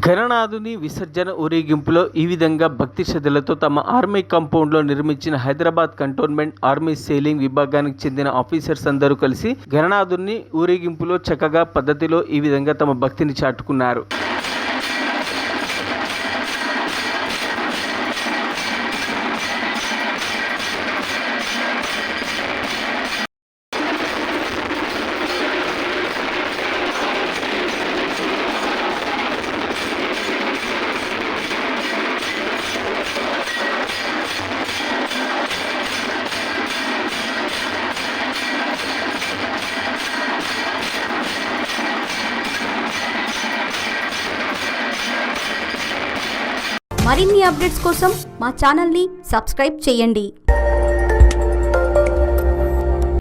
గణనాథుని విసర్జన ఊరేగింపులో ఈ విధంగా భక్తి శ్రద్ధలతో తమ ఆర్మీ కాంపౌండ్లో నిర్మించిన హైదరాబాద్ కంటోన్మెంట్ ఆర్మీ సేలింగ్ విభాగానికి చెందిన ఆఫీసర్స్ అందరూ కలిసి గణనాథుని ఊరేగింపులో చక్కగా పద్ధతిలో ఈ విధంగా తమ భక్తిని చాటుకున్నారు. మరిన్ని అప్డేట్స్ కోసం మా ఛానల్ని సబ్స్క్రైబ్ చేయండి.